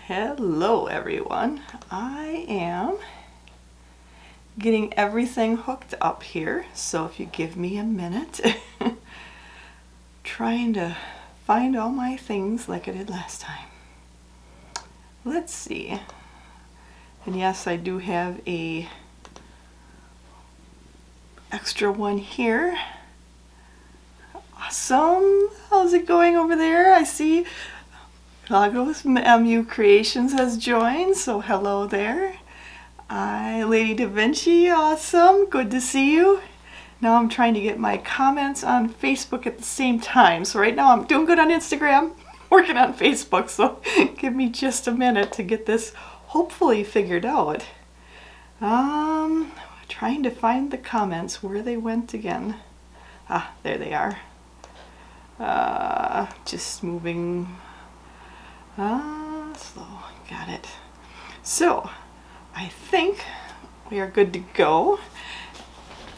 Hello everyone. I am getting everything hooked up here, so if you give me a minute, trying to find all my things like I did last time. Let's see. And yes, I do have a extra one here. Awesome. How's it going over there? I see Lagos MU Creations has joined, so hello there. Lady Da Vinci, awesome, good to see you. Now I'm trying to get my comments on Facebook at the same time. So right now I'm doing good on Instagram, working on Facebook, so give me just a minute to get this hopefully figured out. Trying to find the comments, where they went again. Ah, there they are. Just moving slow, got it. So, I think we are good to go.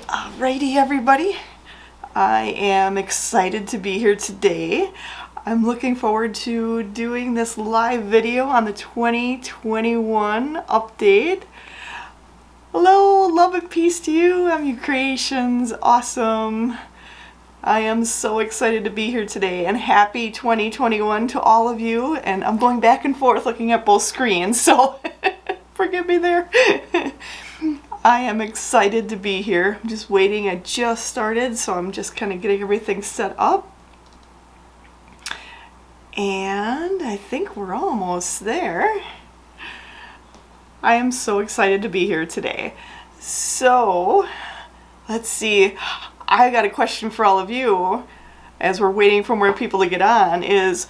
Alrighty everybody, I am excited to be here today. I'm looking forward to doing this live video on the 2021 update. Hello, love and peace to you, MU Creations, awesome. I am so excited to be here today, and happy 2021 to all of you. And I'm going back and forth looking at both screens, so forgive me there. I am excited to be here. I'm just waiting. I just started, so I'm just kind of getting everything set up. And I think we're almost there. I am so excited to be here today. So, let's see. I got a question for all of you as we're waiting for more people to get on, is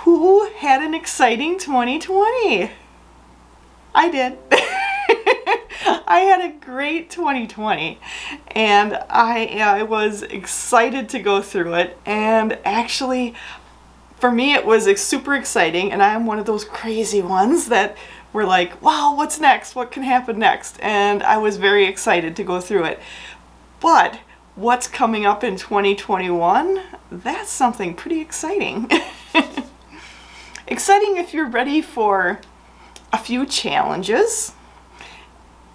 who had an exciting 2020? I did. I had a great 2020 and I was excited to go through it, and actually for me it was super exciting, and I'm one of those crazy ones that were like, wow, what's next? What can happen next? And I was very excited to go through it. But what's coming up in 2021? That's something pretty exciting. Exciting if you're ready for a few challenges,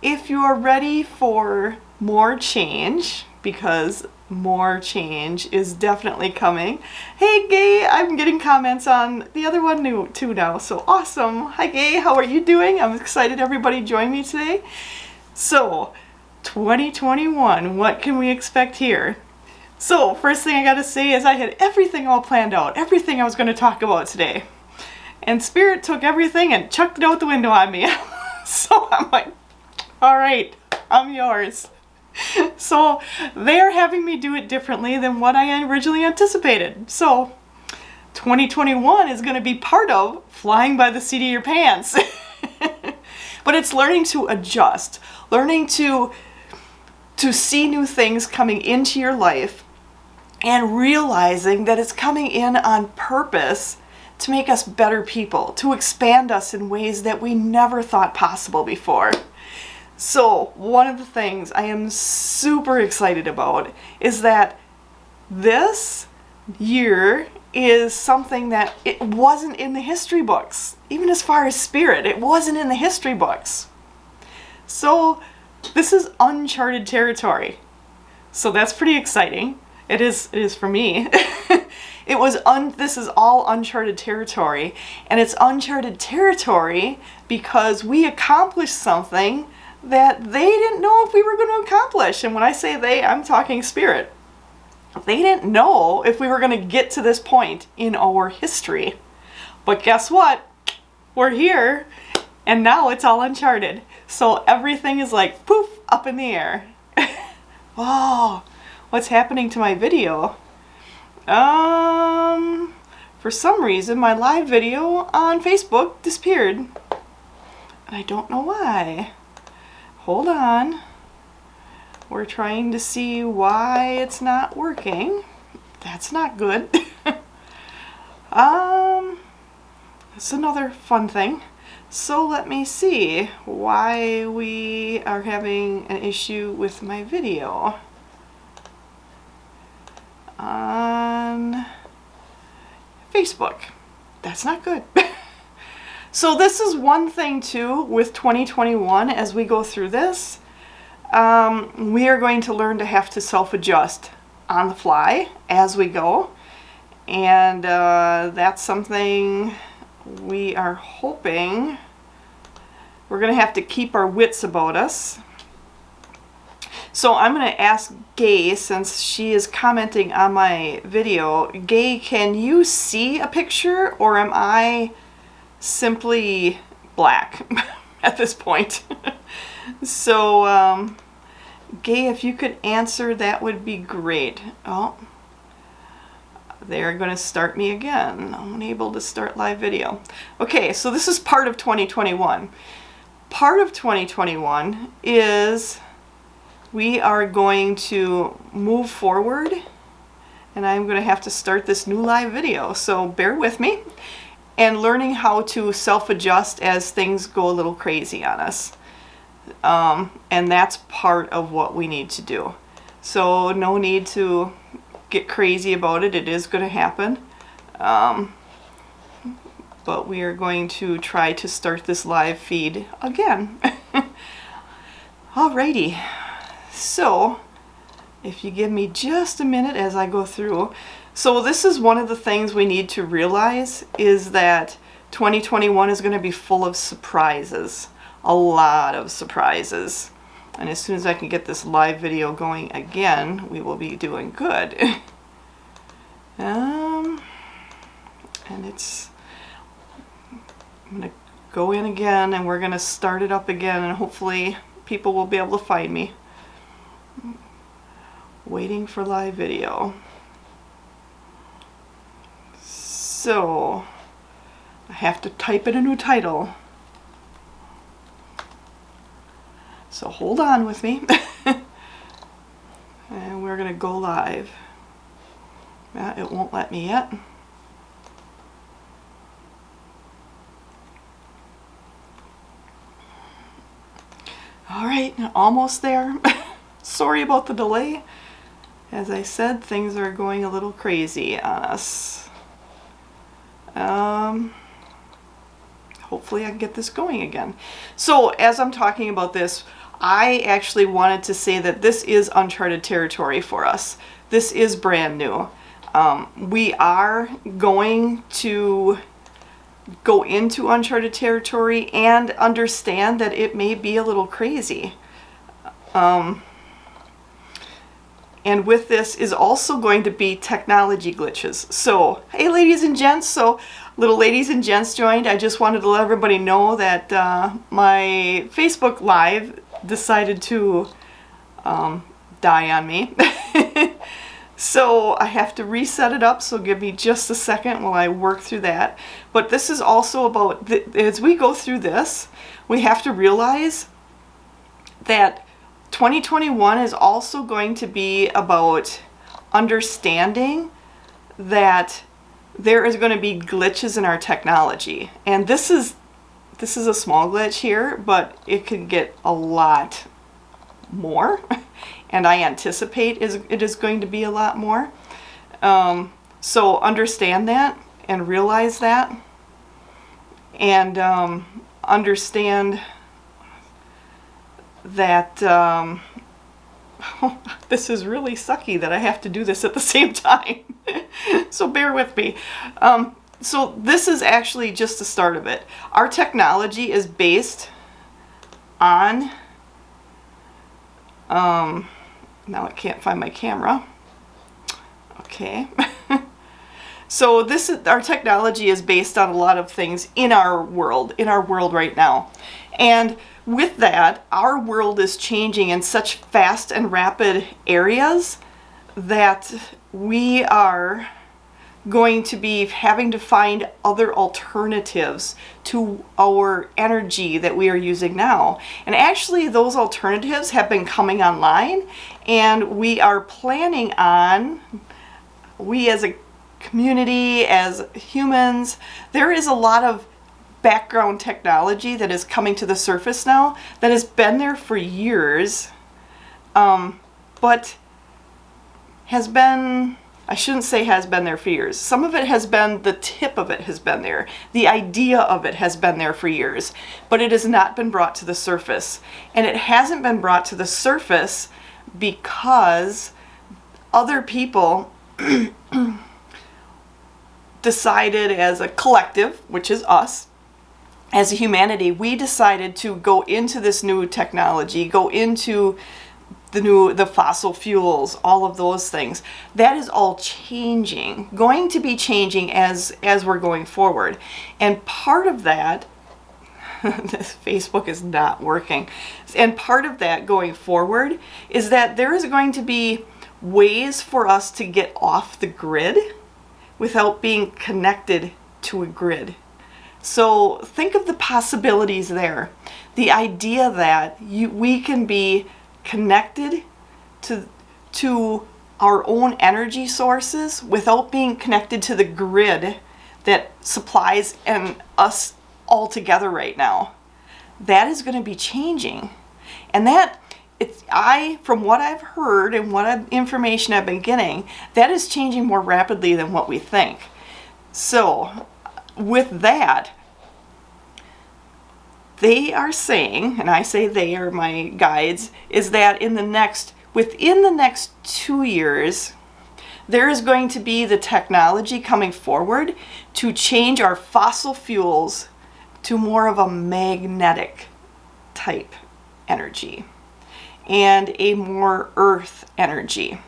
if you're ready for more change, because more change is definitely coming. Hey Gay, I'm getting comments on the other one too now, so awesome. Hi Gay, how are you doing? I'm excited everybody joined me today. So, 2021, what can we expect here? So, first thing I gotta say is I had everything all planned out, everything I was going to talk about today. And Spirit took everything and chucked it out the window on me. So I'm like, alright, I'm yours. So they're having me do it differently than what I originally anticipated. So 2021 is going to be part of flying by the seat of your pants. But it's learning to adjust, learning to see new things coming into your life, and realizing that it's coming in on purpose to make us better people, to expand us in ways that we never thought possible before. So one of the things I am super excited about is that this year is something that it wasn't in the history books. Even as far as Spirit, it wasn't in the history books. So this is uncharted territory. So that's pretty exciting. It is for me. This is all uncharted territory, and it's uncharted territory because we accomplished something that they didn't know if we were going to accomplish. And when I say they, I'm talking Spirit. They didn't know if we were going to get to this point in our history. But guess what? We're here, and now it's all uncharted. So everything is like poof, up in the air. Whoa, what's happening to my video? For some reason my live video on Facebook disappeared. And I don't know why. Hold on. We're trying to see why it's not working. That's not good. That's another fun thing. So let me see why we are having an issue with my video. On Facebook. That's not good. So this is one thing too with 2021 as we go through this. We are going to learn to have to self-adjust on the fly as we go. And that's something we are hoping we're going to have to keep our wits about us. So I'm going to ask Gay, since she is commenting on my video. Gay, can you see a picture, or am I simply black at this point? So, Gay, if you could answer, that would be great. Oh, they're going to start me again. Unable to start live video. Okay, so this is part of 2021. Part of 2021 is we are going to move forward, and I'm going to have to start this new live video. So bear with me, and learning how to self-adjust as things go a little crazy on us. And that's part of what we need to do. So no need to get crazy about it. It is going to happen. But we are going to try to start this live feed again. Alrighty. So if you give me just a minute as I go through. So this is one of the things we need to realize, is that 2021 is going to be full of surprises. A lot of surprises. And as soon as I can get this live video going again, we will be doing good. And it's, I'm going to go in again, and we're going to start it up again, and hopefully people will be able to find me. Waiting for live video. So I have to type in a new title. So hold on with me. And we're going to go live. It won't let me yet. All right, almost there. Sorry about the delay. As I said, things are going a little crazy on us. Hopefully I can get this going again. So as I'm talking about this, I actually wanted to say that this is uncharted territory for us. This is brand new. We are going to go into uncharted territory and understand that it may be a little crazy. And with this is also going to be technology glitches. So, hey ladies and gents, so little ladies and gents joined. I just wanted to let everybody know that my Facebook Live decided to die on me. So I have to reset it up, so give me just a second while I work through that. But this is also about, as we go through this, we have to realize that 2021 is also going to be about understanding that there is going to be glitches in our technology. And this is a small glitch here, but it could get a lot more. And I anticipate it is going to be a lot more. So understand that and realize that. And understand that this is really sucky that I have to do this at the same time. So bear with me. So this is actually just the start of it. Our technology is based on, now I can't find my camera. Okay. So our technology is based on a lot of things in our world right now. And with that, our world is changing in such fast and rapid areas that we are going to be having to find other alternatives to our energy that we are using now. And actually those alternatives have been coming online, and we are planning on, we as a community, as humans, there is a lot of background technology that is coming to the surface now that has been there for years, but has been I shouldn't say has been there for years. Some of it has been, the tip of it has been there. The idea of it has been there for years, but it has not been brought to the surface. And it hasn't been brought to the surface because other people decided as a collective, which is us, as a humanity, we decided to go into this new technology, go into the fossil fuels, all of those things. That is all changing, going to be changing as we're going forward. And part of that, this Facebook is not working. And part of that going forward is that there is going to be ways for us to get off the grid without being connected to a grid. So think of the possibilities there. The idea that we can be connected to our own energy sources without being connected to the grid that supplies and us all together right now. That is going to be changing. And that, from what I've heard and information I've been getting, that is changing more rapidly than what we think. So with that, they are saying, and I say they are my guides, is that within the next 2 years, there is going to be the technology coming forward to change our fossil fuels to more of a magnetic type energy and a more earth energy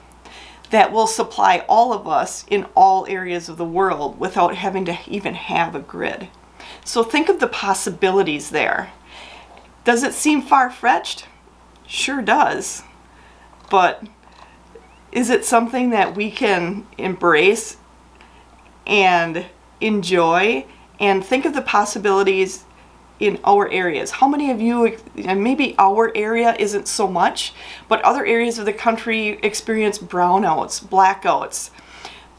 that will supply all of us in all areas of the world without having to even have a grid. So think of the possibilities there. Does it seem far-fetched? Sure does. But is it something that we can embrace and enjoy and think of the possibilities in our areas? How many of you, and maybe our area isn't so much, but other areas of the country experience brownouts, blackouts,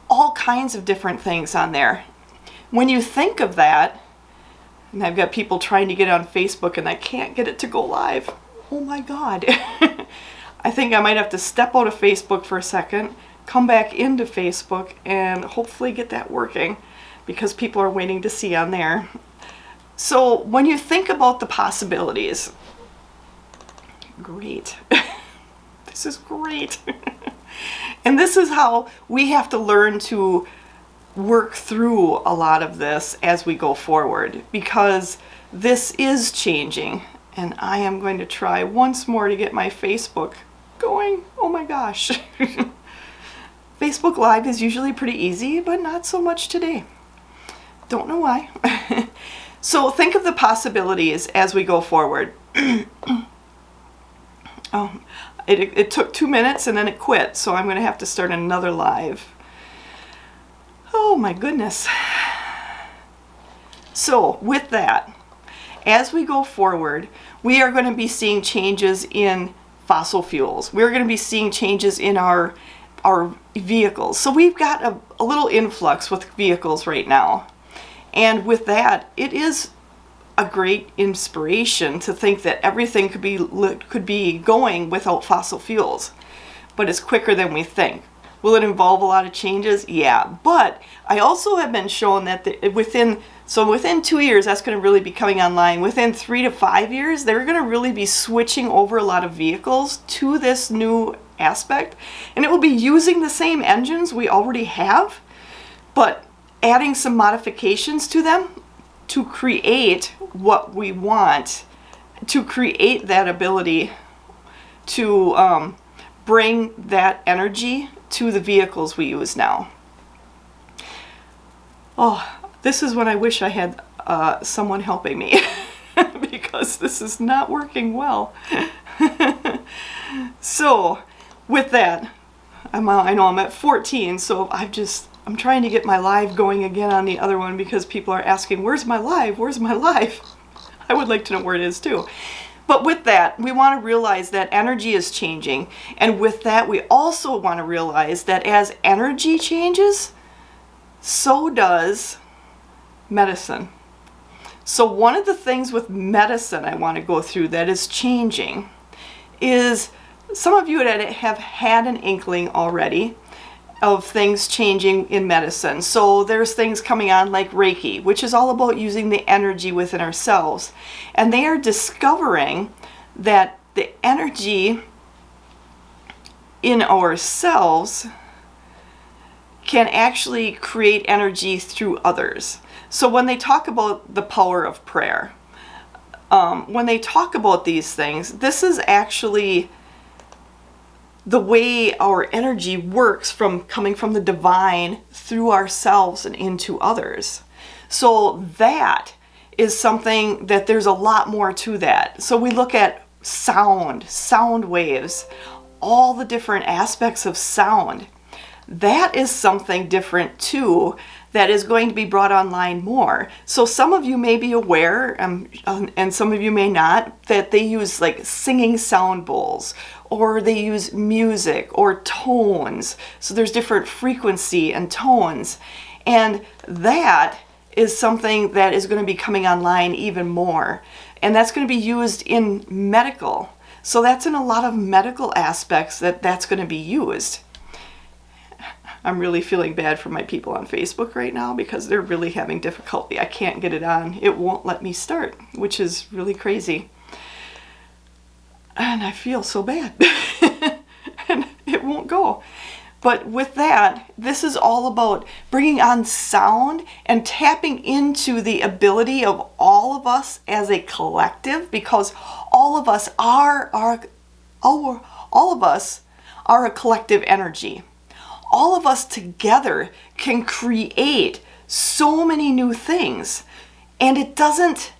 all kinds of different things on there. When you think of that, and I've got people trying to get on Facebook and I can't get it to go live. Oh my God. I think I might have to step out of Facebook for a second, come back into Facebook, and hopefully get that working because people are waiting to see on there. So when you think about the possibilities, great. This is great. And this is how we have to learn to work through a lot of this as we go forward, because this is changing. And I am going to try once more to get my Facebook going. Oh my gosh. Facebook Live is usually pretty easy, but not so much today. Don't know why. So think of the possibilities as we go forward. Oh, it took 2 minutes and then it quit, so I'm going to have to start another live. Oh my goodness. So with that, as we go forward, we are going to be seeing changes in fossil fuels. We're going to be seeing changes in our vehicles. So we've got a little influx with vehicles right now. And with that, it is a great inspiration to think that everything could be going without fossil fuels. But it's quicker than we think. Will it involve a lot of changes? Yeah, but I also have been shown that within 2 years, that's going to really be coming online. Within 3 to 5 years, they're going to really be switching over a lot of vehicles to this new aspect. And it will be using the same engines we already have, but adding some modifications to them to create what we want, to create that ability to bring that energy to the vehicles we use now. Oh, this is when I wish I had someone helping me because this is not working well. So with that, I know I'm at 14, so I'm trying to get my live going again on the other one because people are asking, where's my live? Where's my live? I would like to know where it is too. But with that, we want to realize that energy is changing. And with that, we also want to realize that as energy changes, so does medicine. So one of the things with medicine I want to go through that is changing is, some of you have had an inkling already, of things changing in medicine. So there's things coming on like Reiki, which is all about using the energy within ourselves. And they are discovering that the energy in ourselves can actually create energy through others. So when they talk about the power of prayer, when they talk about these things, this is actually the way our energy works from coming from the divine through ourselves and into others. So that is something that there's a lot more to that. So we look at sound waves, all the different aspects of sound. That is something different too that is going to be brought online more. So some of you may be aware, and some of you may not, that they use like singing sound bowls, or they use music or tones. So there's different frequency and tones. And that is something that is going to be coming online even more. And that's going to be used in medical. So that's in a lot of medical aspects that's going to be used. I'm really feeling bad for my people on Facebook right now because they're really having difficulty. I can't get it on. It won't let me start, which is really crazy. And I feel so bad. And it won't go. But with that, this is all about bringing on sound and tapping into the ability of all of us as a collective, because all of us are a collective energy. All of us together can create so many new things, and it doesn't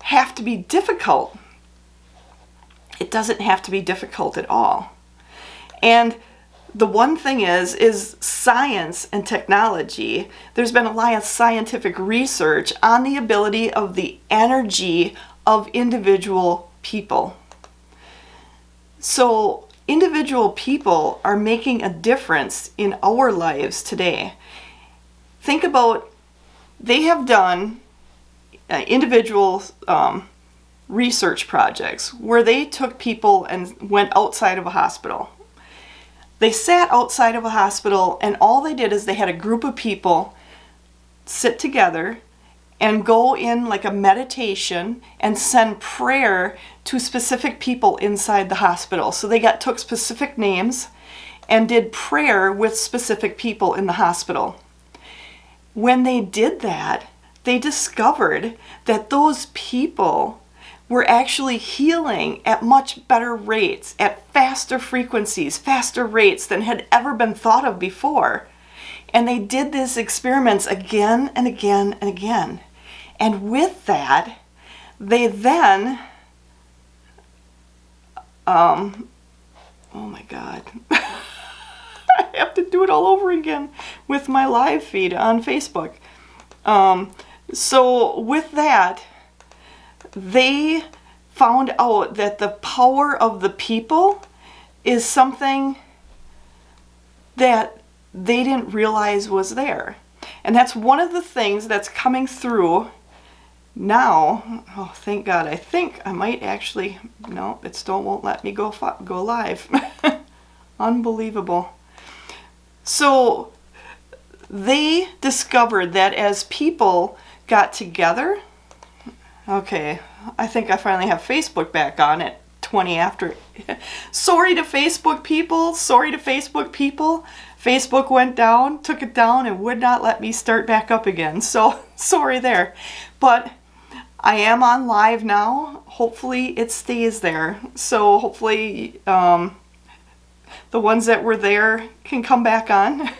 have to be difficult. It doesn't have to be difficult at all. And the one thing is science and technology. There's been a lot of scientific research on the ability of the energy of individual people. So individual people are making a difference in our lives today. Think about, they have done individual research projects where they took people and went outside of a hospital. They sat outside of a hospital, and all they did is they had a group of people sit together and go in like a meditation and send prayer to specific people inside the hospital. So they took specific names and did prayer with specific people in the hospital. When they did that, they discovered that those people were actually healing at much better rates, at faster frequencies, faster rates than had ever been thought of before. And they did these experiments again and again and again. And with that, they then, oh my God, I have to do it all over again with my live feed on Facebook. So with that, they found out that the power of the people is something that they didn't realize was there. And that's one of the things that's coming through now. Oh, thank God. I think I might actually, no, it still won't let me go live. Unbelievable. So they discovered that as people got together, okay, I think I finally have Facebook back on at 20 after. Sorry to Facebook people. Sorry to Facebook people. Facebook went down, took it down, and would not let me start back up again. So sorry there. But I am on live now. Hopefully it stays there. So hopefully the ones that were there can come back on.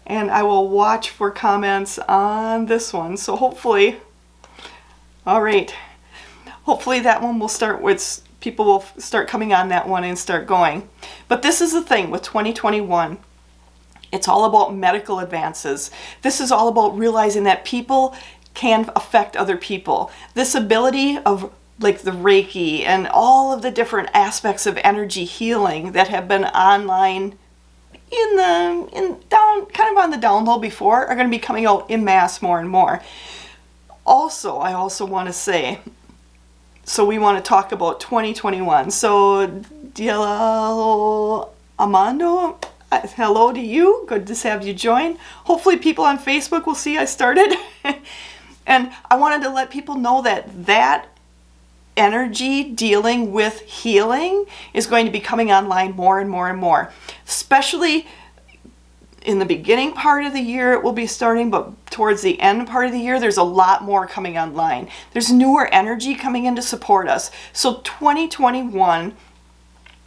And I will watch for comments on this one. So hopefully, all right. Hopefully that one will start with, people will start coming on that one and start going. But this is the thing with 2021. It's all about medical advances. This is all about realizing that people can affect other people. This ability of like the Reiki and all of the different aspects of energy healing that have been online kind of on the down low before are going to be coming out in mass more and more. Also, I also want to say, so we want to talk about 2021. So, Dielo Amando, hello to you. Good to have you join. Hopefully people on Facebook will see I started. And I wanted to let people know that that energy dealing with healing is going to be coming online more and more and more. Especially in the beginning part of the year it will be starting, but towards the end part of the year there's a lot more coming online. There's newer energy coming in to support us. So 2021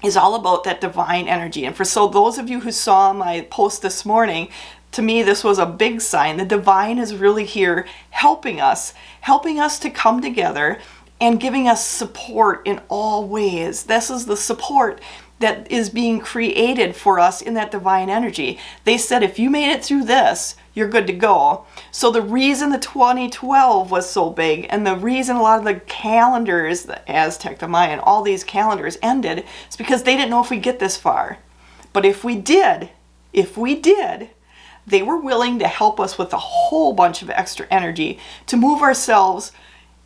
is all about that divine energy. And so those of you who saw my post this morning, to me this was a big sign. The divine is really here helping us to come together and giving us support in all ways. This is the support that is being created for us in that divine energy. They said if you made it through this, you're good to go. So the reason the 2012 was so big, and the reason a lot of the calendars, the Aztec, the Mayan, all these calendars ended, is because they didn't know if we'd get this far. But if we did, they were willing to help us with a whole bunch of extra energy to move ourselves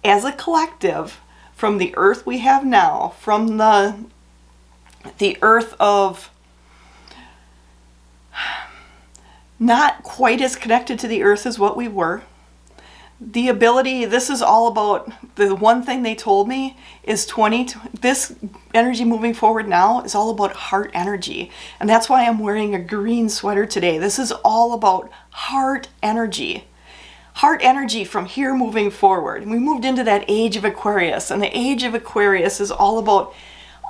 as a collective from the earth we have now, from the earth of not quite as connected to the earth as what we were. The ability, this is all about, the one thing they told me is this energy moving forward now is all about heart energy. And that's why I'm wearing a green sweater today. This is all about heart energy. Heart energy from here moving forward. And we moved into that age of Aquarius, and the age of Aquarius is all about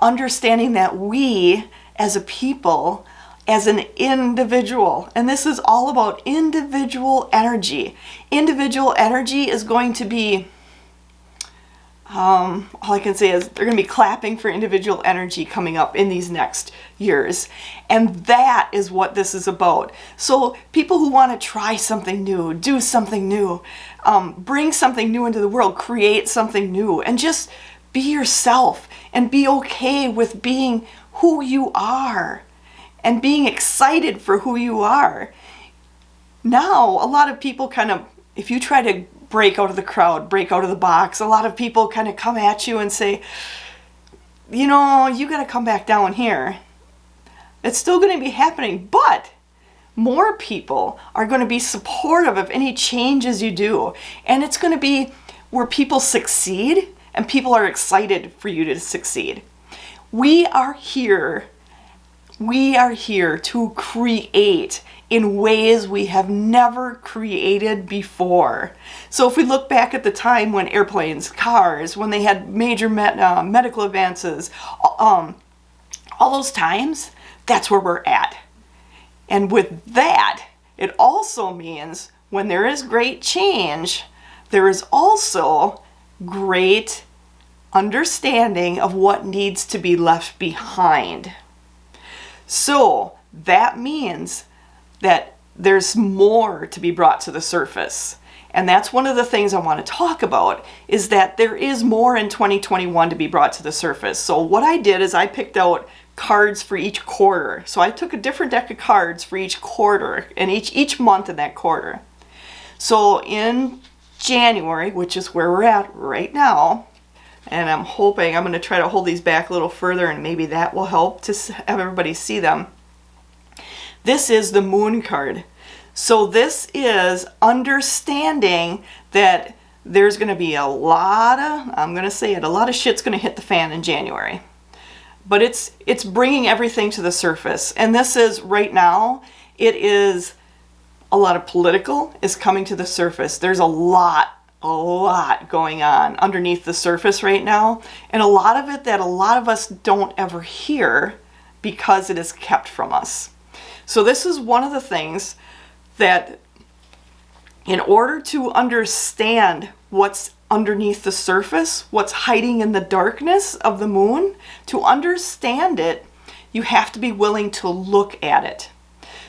understanding that we as a people, as an individual, and this is all about individual energy. Individual energy is going to be, all I can say is they're going to be clapping for individual energy coming up in these next years. And that is what this is about. So people who want to try something new, do something new, bring something new into the world, create something new, and just be yourself and be okay with being who you are and being excited for who you are. Now, a lot of people kind of, if you try to break out of the crowd, break out of the box, a lot of people kind of come at you and say, you know, you got to come back down here. It's still going to be happening, but more people are going to be supportive of any changes you do. And it's going to be where people succeed and people are excited for you to succeed. We are here to create in ways we have never created before. So if we look back at the time when airplanes, cars, when they had major medical advances, all those times, that's where we're at. And with that, it also means when there is great change, there is also great understanding of what needs to be left behind. So that means that there's more to be brought to the surface. And that's one of the things I want to talk about, is that there is more in 2021 to be brought to the surface. So what I did is I picked out cards for each quarter. So I took a different deck of cards for each quarter and each month in that quarter. So in January, which is where we're at right now, and I'm hoping I'm going to try to hold these back a little further and maybe that will help to have everybody see them. This is the Moon card. So this is understanding that there's going to be a lot of shit's going to hit the fan in January. But it's bringing everything to the surface. And this is, right now, it is a lot of political is coming to the surface. There's a lot going on underneath the surface right now, and a lot of it that a lot of us don't ever hear because it is kept from us. So this is one of the things that, in order to understand what's underneath the surface, what's hiding in the darkness of the moon, to understand it, you have to be willing to look at it.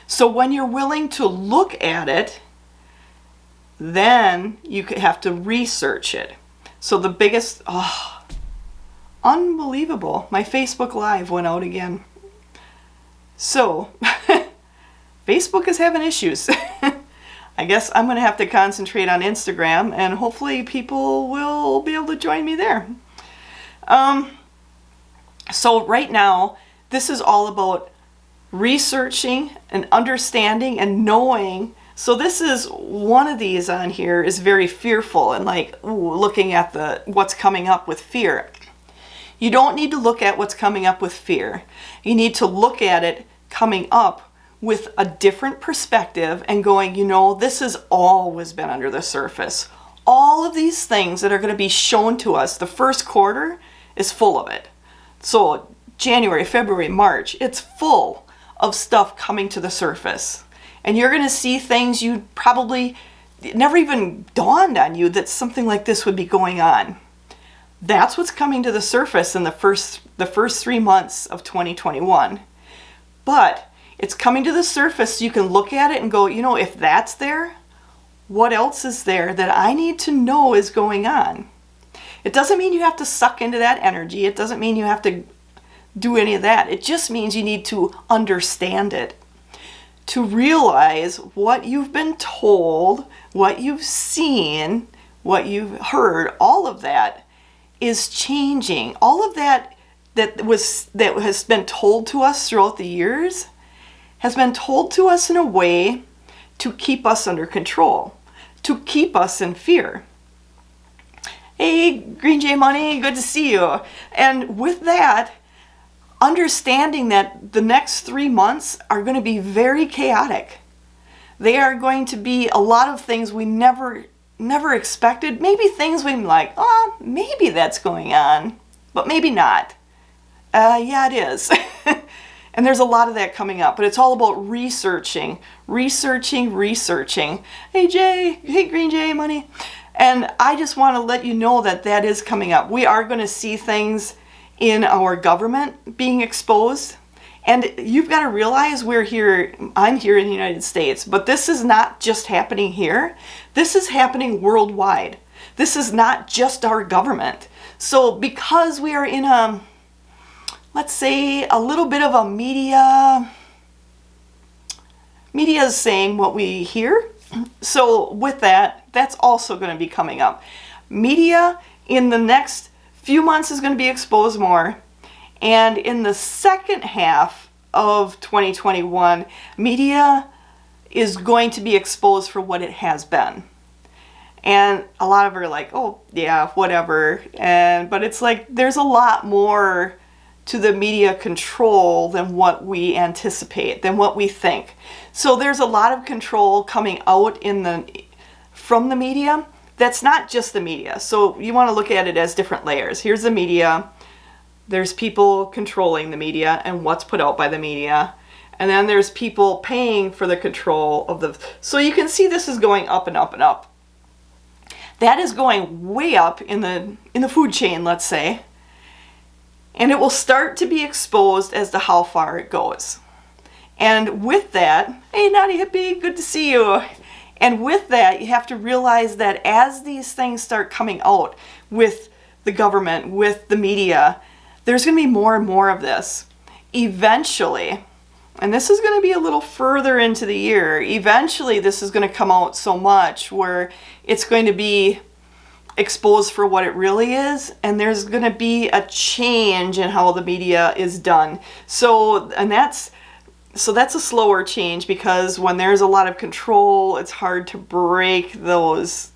So when you're willing to look at it, then you have to research it. So the biggest, unbelievable. My Facebook Live went out again. So, Facebook is having issues. I guess I'm going to have to concentrate on Instagram, and hopefully people will be able to join me there. So right now, this is all about researching and understanding and knowing. So this is one of these on here is very fearful and like, ooh, looking at what's coming up with fear. You don't need to look at what's coming up with fear. You need to look at it coming up with a different perspective and going, you know, this has always been under the surface. All of these things that are going to be shown to us, the first quarter is full of it. So January, February, March, it's full of stuff coming to the surface. And you're going to see things you probably it never even dawned on you that something like this would be going on. That's what's coming to the surface in the first 3 months of 2021. But it's coming to the surface so you can look at it and go, you know, if that's there, what else is there that I need to know is going on? It doesn't mean you have to suck into that energy. It doesn't mean you have to do any of that. It just means you need to understand it. To realize what you've been told, what you've seen, what you've heard, all of that is changing. All of that has been told to us throughout the years has been told to us in a way to keep us under control, to keep us in fear. Hey, Green Jay Money, good to see you. And with that, understanding that the next 3 months are going to be very chaotic. They are going to be a lot of things we never expected. Maybe things we're like, oh, maybe that's going on, but maybe not. Yeah, it is. And there's a lot of that coming up, but it's all about researching. Hey Jay, hey Green Jay Money. And I just want to let you know that that is coming up. We are going to see things in our government being exposed. And you've got to realize I'm here in the United States, but this is not just happening here. This is happening worldwide. This is not just our government. So because we are in let's say a little bit of a media is saying what we hear. So with that, that's also going to be coming up. Media in the next few months is going to be exposed more. And in the second half of 2021, media is going to be exposed for what it has been. And a lot of it are like, oh, yeah, whatever. But it's like there's a lot more to the media control than what we anticipate, than what we think. So there's a lot of control coming out from the media. That's not just the media. So you want to look at it as different layers. Here's the media. There's people controlling the media and what's put out by the media. And then there's people paying for the control of so you can see this is going up and up and up. That is going way up in the food chain, let's say. And it will start to be exposed as to how far it goes. And with that, hey Naughty Hippie, good to see you. And with that, you have to realize that as these things start coming out with the government, with the media, there's going to be more and more of this. Eventually, and this is going to be a little further into the year, eventually this is going to come out so much where it's going to be exposed for what it really is, and there's going to be a change in how the media is done. So that's a slower change, because when there's a lot of control, it's hard to break those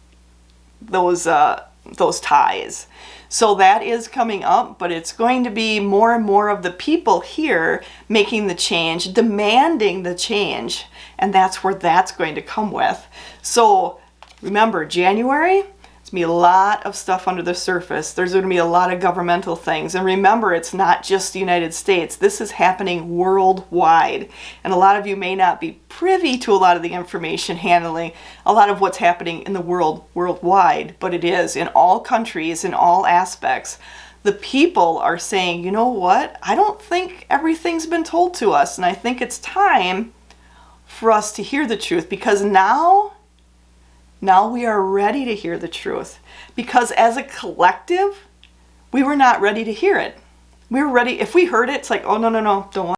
ties. So that is coming up, but it's going to be more and more of the people here making the change, demanding the change, and that's where that's going to come with. So remember, January, it's going to be a lot of stuff under the surface. There's going to be a lot of governmental things. And remember, it's not just the United States. This is happening worldwide. And a lot of you may not be privy to a lot of the information handling a lot of what's happening in the world worldwide, but it is in all countries, in all aspects. The people are saying, you know what? I don't think everything's been told to us. And I think it's time for us to hear the truth, because now we are ready to hear the truth, because as a collective, we were not ready to hear it. We were ready. If we heard it, it's like, oh, no, don't want